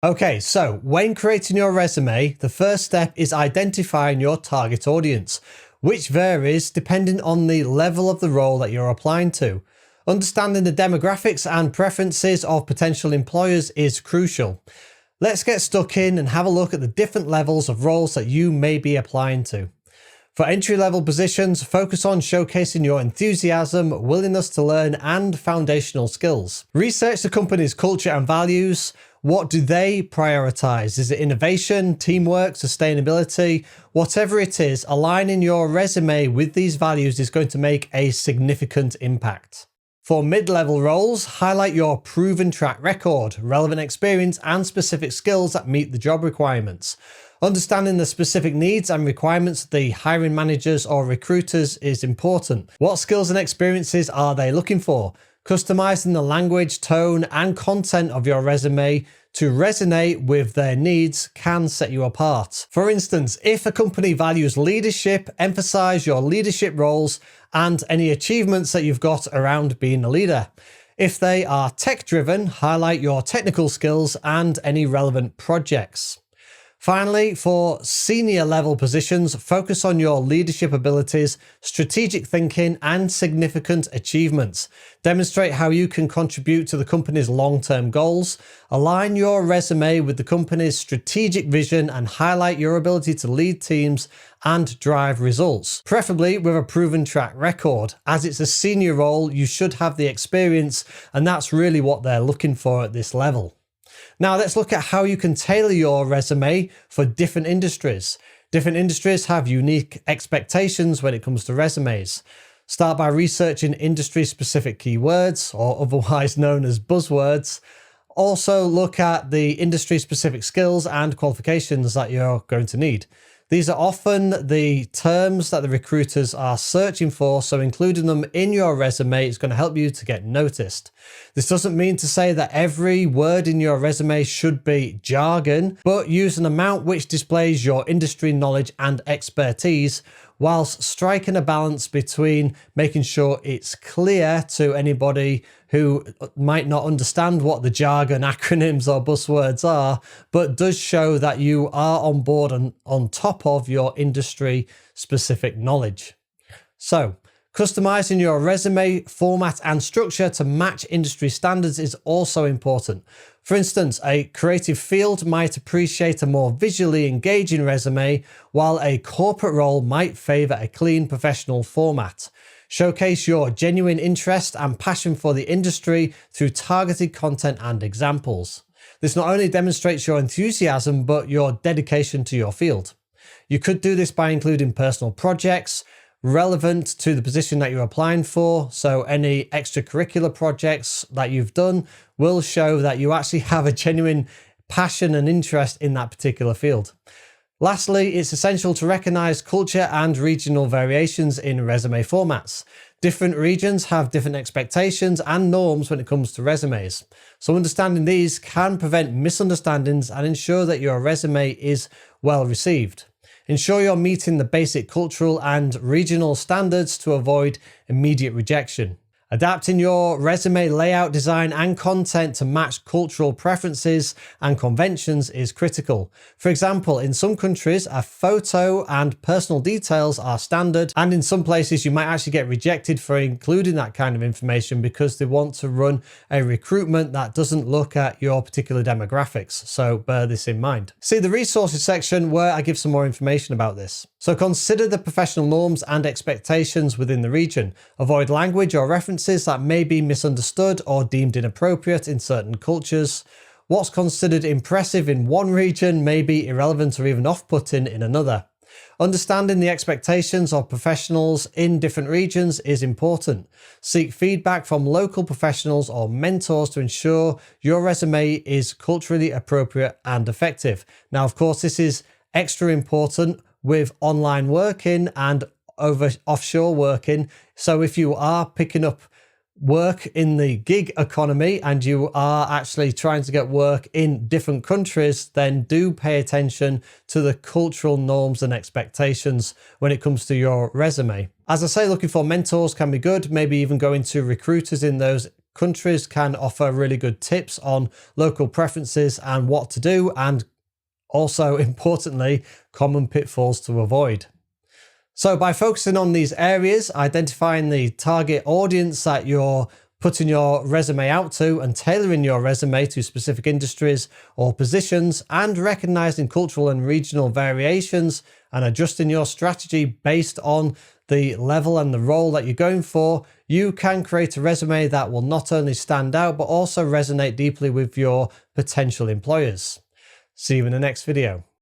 Okay, so when creating your resume, the first step is identifying your target audience, which varies depending on the level of the role that you're applying to. Understanding the demographics and preferences of potential employers is crucial. Let's get stuck in and have a look at the different levels of roles that you may be applying to. For entry-level positions, focus on showcasing your enthusiasm, willingness to learn, and foundational skills. Research the company's culture and values. What do they prioritize? Is it innovation, teamwork, sustainability? Whatever it is, aligning your resume with these values is going to make a significant impact. For mid-level roles, highlight your proven track record, relevant experience, and specific skills that meet the job requirements. Understanding the specific needs and requirements of the hiring managers or recruiters is important. What skills and experiences are they looking for? Customizing the language, tone, and content of your resume to resonate with their needs can set you apart. For instance, if a company values leadership, emphasize your leadership roles and any achievements that you've got around being a leader. If they are tech-driven, highlight your technical skills and any relevant projects. Finally, for senior level positions, focus on your leadership abilities, strategic thinking, and significant achievements. Demonstrate how you can contribute to the company's long-term goals. Align your resume with the company's strategic vision and highlight your ability to lead teams and drive results, preferably with a proven track record. As it's a senior role, you should have the experience, and that's really what they're looking for at this level. Now let's look at how you can tailor your resume for different industries. Different industries have unique expectations when it comes to resumes. Start by researching industry-specific keywords, or otherwise known as buzzwords. Also look at the industry-specific skills and qualifications that you're going to need. These are often the terms that the recruiters are searching for, so including them in your resume is going to help you to get noticed. This doesn't mean to say that every word in your resume should be jargon, but use an amount which displays your industry knowledge and expertise, whilst striking a balance between making sure it's clear to anybody who might not understand what the jargon, acronyms, or buzzwords are, but does show that you are on board and on top of your industry specific knowledge. So, customizing your resume format and structure to match industry standards is also important. For instance, a creative field might appreciate a more visually engaging resume, while a corporate role might favor a clean professional format. Showcase your genuine interest and passion for the industry through targeted content and examples. This not only demonstrates your enthusiasm, but your dedication to your field. You could do this by including personal projects relevant to the position that you're applying for. So any extracurricular projects that you've done will show that you actually have a genuine passion and interest in that particular field. Lastly, it's essential to recognize culture and regional variations in resume formats. Different regions have different expectations and norms when it comes to resumes. So understanding these can prevent misunderstandings and ensure that your resume is well received. Ensure you're meeting the basic cultural and regional standards to avoid immediate rejection. Adapting your resume layout, design, and content to match cultural preferences and conventions is critical. For example, in some countries, a photo and personal details are standard, and in some places you might actually get rejected for including that kind of information because they want to run a recruitment that doesn't look at your particular demographics. So bear this in mind. See the resources section where I give some more information about this. So consider the professional norms and expectations within the region. Avoid language or references that may be misunderstood or deemed inappropriate in certain cultures. What's considered impressive in one region may be irrelevant or even off-putting in another. Understanding the expectations of professionals in different regions is important. Seek feedback from local professionals or mentors to ensure your resume is culturally appropriate and effective. Now, of course, this is extra important with online working and offshore working. So if you are picking up work in the gig economy and you are actually trying to get work in different countries, then do pay attention to the cultural norms and expectations when it comes to your resume. As I say, looking for mentors can be good, maybe even going to recruiters in those countries can offer really good tips on local preferences and what to do, and also importantly, common pitfalls to avoid. So by focusing on these areas, identifying the target audience that you're putting your resume out to and tailoring your resume to specific industries or positions, and recognizing cultural and regional variations and adjusting your strategy based on the level and the role that you're going for, you can create a resume that will not only stand out but also resonate deeply with your potential employers. See you in the next video.